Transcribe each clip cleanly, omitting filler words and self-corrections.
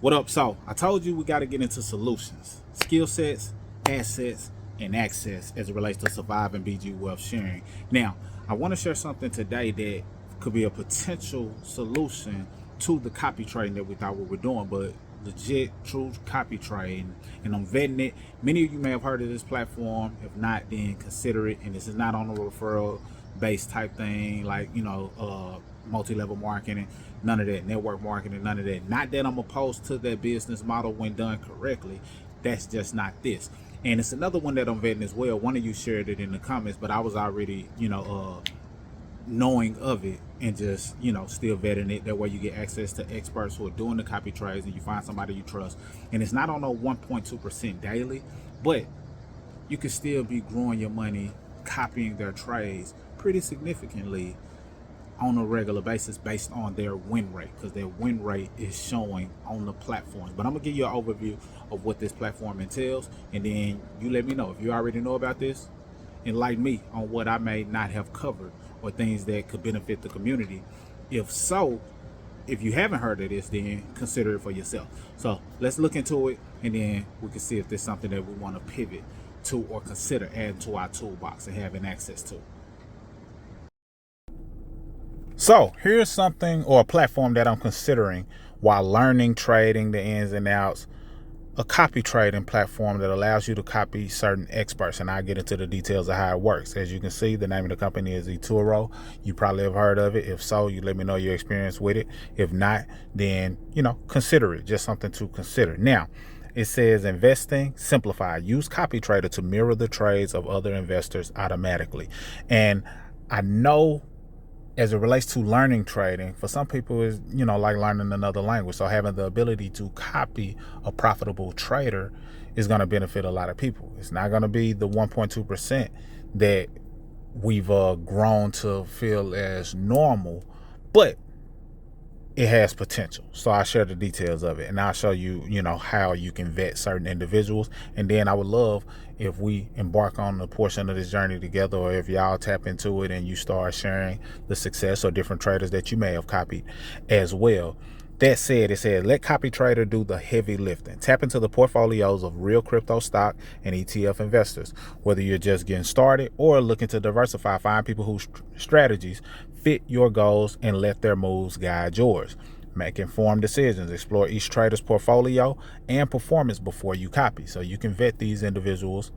What up? So I told you we got to get into solutions, skill sets, assets, and access as it relates to surviving BG wealth sharing. Now, I want to share something today that could be a potential solution to the copy trading that we thought we were doing, but legit, true copy trading. And I'm vetting it. Many of you may have heard of this platform. If not, then consider it. And this is not on a referral based type thing, like, multi-level marketing, none of that, network marketing, none of that. Not that I'm opposed to that business model when done correctly. That's just not this. And it's another one that I'm vetting as well. One of you shared it in the comments, but I was already, knowing of it and just, still vetting it. That way you get access to experts who are doing the copy trades and you find somebody you trust. And it's not on no 1.2% daily, but you can still be growing your money, copying their trades pretty significantly on a regular basis based on their win rate, because their win rate is showing on the platforms. But I'm gonna give you an overview of what this platform entails, and then you let me know if you already know about this. Enlighten me on what I may not have covered or things that could benefit the community. If so, if you haven't heard of this, then consider it for yourself. So let's look into it, and then we can see if there's something that we want to pivot to or consider adding to our toolbox and having access to. So here's something or a platform that I'm considering while learning trading, the ins and outs. A copy trading platform that allows you to copy certain experts, and I'll get into the details of how it works. As you can see, the name of the company is eToro. You probably have heard of it. If so, you let me know your experience with it. If not, then consider it. Just something to consider. Now, it says investing simplified. Use copy trader to mirror the trades of other investors automatically. And I know, as it relates to learning trading, for some people is like learning another language. So having the ability to copy a profitable trader is going to benefit a lot of people. It's not going to be the 1.2% that we've grown to feel as normal, but it has potential. So I'll share the details of it, and I'll show you, how you can vet certain individuals. And then I would love if we embark on a portion of this journey together, or if y'all tap into it and you start sharing the success or different traders that you may have copied as well. That said, it said, let copy trader do the heavy lifting. Tap into the portfolios of real crypto stock and ETF investors. Whether you're just getting started or looking to diversify, find people whose strategies fit your goals and let their moves guide yours. Make informed decisions. Explore each trader's portfolio and performance before you copy. So you can vet these individuals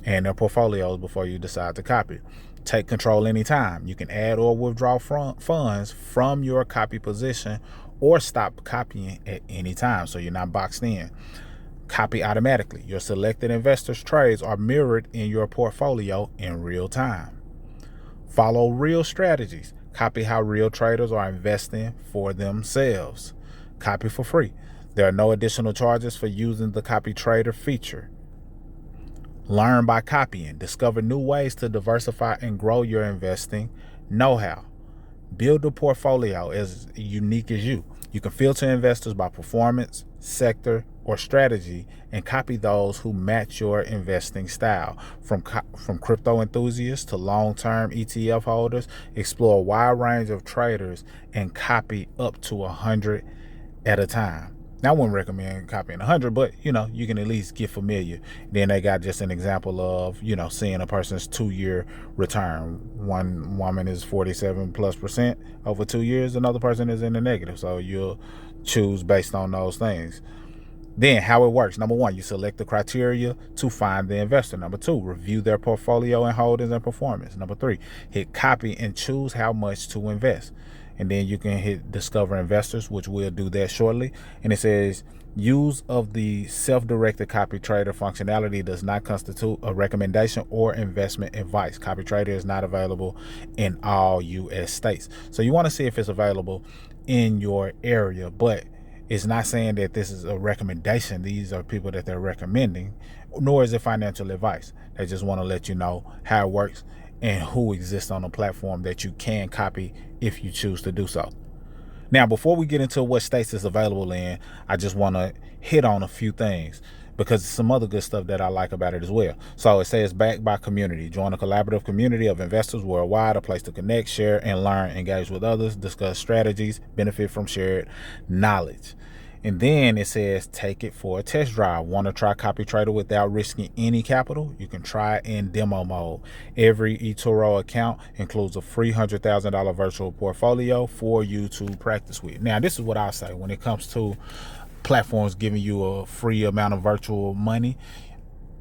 and their portfolios before you decide to copy. Take control anytime. You can add or withdraw funds from your copy position or stop copying at any time, so you're not boxed in. Copy automatically. Your selected investors' trades are mirrored in your portfolio in real time. Follow real strategies. Copy how real traders are investing for themselves. Copy for free. There are no additional charges for using the copy trader feature. Learn by copying. Discover new ways to diversify and grow your investing know-how. Build a portfolio as unique as you. You can filter investors by performance, sector, or strategy, and copy those who match your investing style. From crypto enthusiasts to long-term ETF holders, explore a wide range of traders and copy up to 100 at a time. Now, I wouldn't recommend copying 100, but you can at least get familiar. Then they got just an example of seeing a person's 2-year return. One woman is 47+% over 2 years. Another person is in the negative. So you'll choose based on those things. Then how it works. Number 1, you select the criteria to find the investor. Number 2, review their portfolio and holdings and performance. Number 3, hit copy and choose how much to invest. And then you can hit discover investors, which we'll do that shortly. And it says use of the self-directed copy trader functionality does not constitute a recommendation or investment advice. Copy trader is not available in all U.S. states. So you want to see if it's available in your area, but it's not saying that this is a recommendation. These are people that they're recommending, nor is it financial advice. They just want to let you know how it works and who exists on the platform that you can copy if you choose to do so. Now, before we get into what states it's available in, I just want to hit on a few things because there's some other good stuff that I like about it as well. So it says backed by community. Join a collaborative community of investors worldwide, a place to connect, share, and learn, engage with others, discuss strategies, benefit from shared knowledge. And then it says, take it for a test drive. Want to try Copy Trader without risking any capital? You can try it in demo mode. Every eToro account includes a free $100,000 virtual portfolio for you to practice with. Now, this is what I say when it comes to platforms giving you a free amount of virtual money.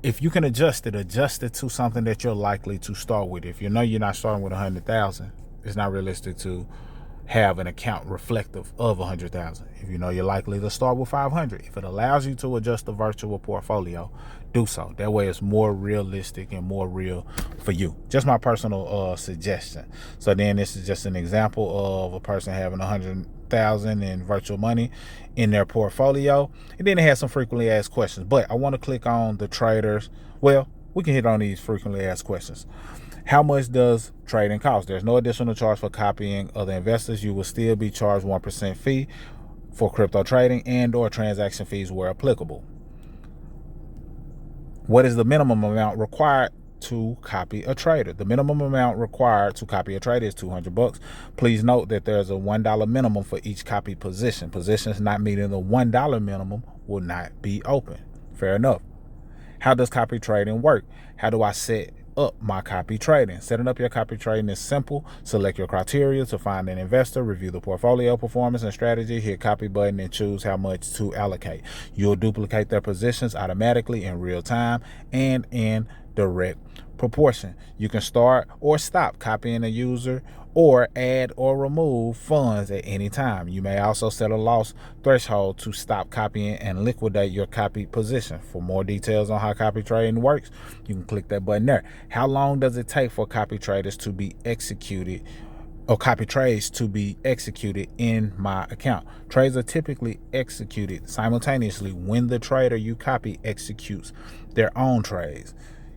If you can adjust it to something that you're likely to start with. If you know you're not starting with 100,000, it's not realistic to have an account reflective of 100,000. If you know you're likely to start with 500, if it allows you to adjust the virtual portfolio, do so. That way it's more realistic and more real for you. Just my personal suggestion. So then this is just an example of a person having 100,000 in virtual money in their portfolio. And then it has some frequently asked questions. But I want to click on the traders. Well, we can hit on these frequently asked questions. How much does trading cost? There's no additional charge for copying other investors. You will still be charged 1% fee for crypto trading and or transaction fees where applicable. What is the minimum amount required to copy a trader? The minimum amount required to copy a trader is $200. Please note that there's a $1 minimum for each copy position. Positions not meeting the $1 minimum will not be open. Fair enough. How does copy trading work? How do I set up my copy trading? Setting up your copy trading is simple. Select your criteria to find an investor, review the portfolio performance and strategy, hit copy button and choose how much to allocate. You'll duplicate their positions automatically in real time and in direct proportion. You can start or stop copying a user or add or remove funds at any time. You may also set a loss threshold to stop copying and liquidate your copy position. For more details on how copy trading works, you can click that button there. How long does it take for copy traders to be executed or copy trades to be executed in my account? Trades are typically executed simultaneously when the trader you copy executes their own trades.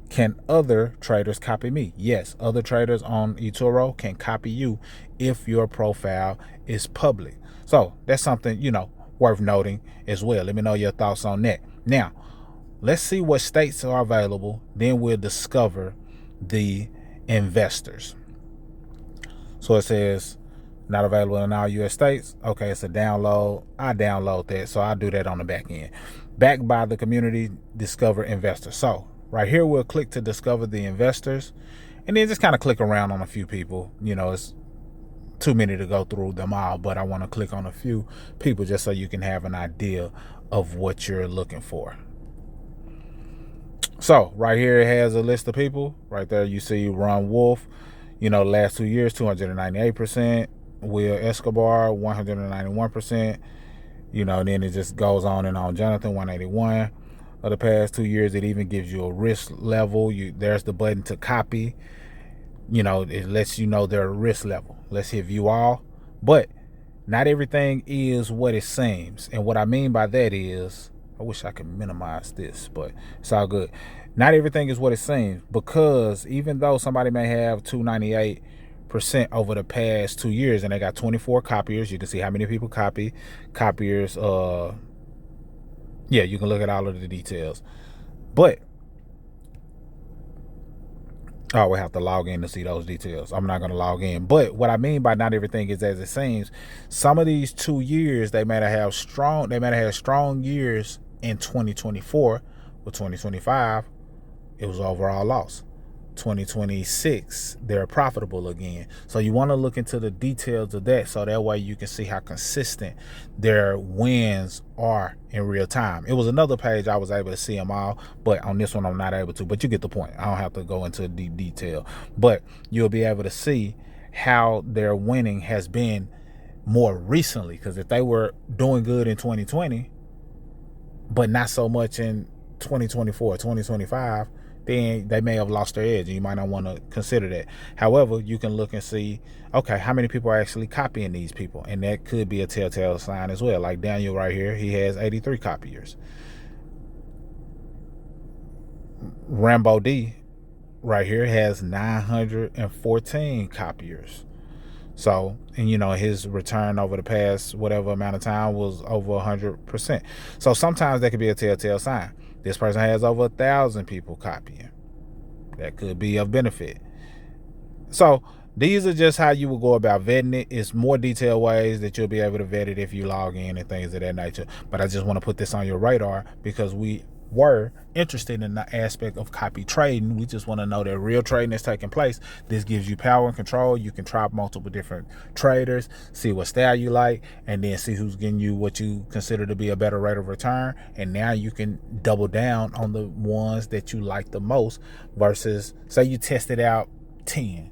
Can other traders copy me? Yes, other traders on eToro can copy you if your profile is public. So that's something, worth noting as well. Let me know your thoughts on that. Now, let's see what states are available. Then we'll discover the investors. So it says not available in all U.S. states. Okay, it's a download. I download that, so I'll do that on the back end. Backed by the community, discover investor. So right here, we'll click to discover the investors and then just kind of click around on a few people. It's too many to go through them all, but I want to click on a few people just so you can have an idea of what you're looking for. So right here, it has a list of people. Right there, you see Ron Wolf, last 2 years, 298%. Will Escobar, 191%. And then it just goes on and on. Jonathan, 181. Of the past 2 years, it even gives you a risk level. There's the button to copy. It lets you know their risk level. Let's hit view all. But not everything is what it seems. And what I mean by that is, I wish I could minimize this, but it's all good. Not everything is what it seems, because even though somebody may have 298% over the past 2 years and they got 24 copiers, you can see how many people copiers. Yeah, you can look at all of the details. But I would have to log in to see those details. I'm not going to log in. But what I mean by not everything is as it seems. Some of these 2 years, they might have strong years in 2024. With 2025, it was overall loss. 2026, they're profitable again. So you want to look into the details of that, so that way you can see how consistent their wins are in real time. It was another page I was able to see them all, but on this one I'm not able to. But you get the point. I don't have to go into deep detail, but you'll be able to see how their winning has been more recently. Because if they were doing good in 2020 but not so much in 2024, 2025, then they may have lost their edge, and you might not want to consider that. However, you can look and see, okay, how many people are actually copying these people, and that could be a telltale sign as well. Like Daniel right here, he has 83 copiers. Rambo D right here has 914 copiers. So, and his return over the past whatever amount of time was over 100%. So sometimes that could be a telltale sign. This person has over 1,000 people copying. That could be of benefit. So these are just how you will go about vetting it. It's more detailed ways that you'll be able to vet it if you log in and things of that nature. But I just want to put this on your radar because we were interested in the aspect of copy trading. We just want to know that real trading is taking place. This gives you power and control. You can try multiple different traders, see what style you like, and then see who's getting you what you consider to be a better rate of return. And now you can double down on the ones that you like the most versus, say you tested out 10,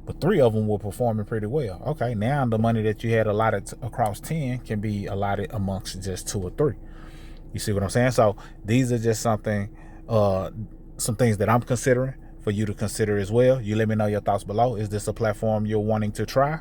but 3 of them were performing pretty well. Okay, now the money that you had allotted across 10 can be allotted amongst just 2 or 3. You see what I'm saying? So these are just some things that I'm considering for you to consider as well. You let me know your thoughts below. Is this a platform you're wanting to try?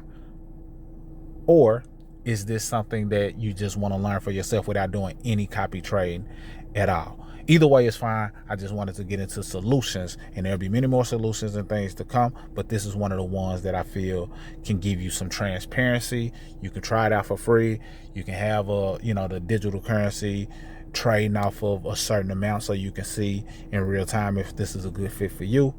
Or is this something that you just want to learn for yourself without doing any copy trading at all? Either way is fine. I just wanted to get into solutions, and there'll be many more solutions and things to come, but this is one of the ones that I feel can give you some transparency. You can try it out for free. You can have the digital currency trading off of a certain amount so you can see in real time if this is a good fit for you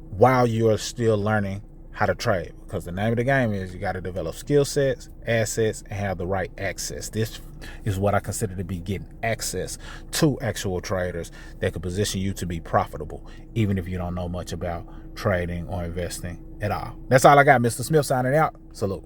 while you're still learning how to trade, because the name of the game is you got to develop skill sets, assets, and have the right access. This is what I consider to be getting access to actual traders that could position you to be profitable, even if you don't know much about trading or investing at all. That's all I got. Mr. Smith signing out. Salute.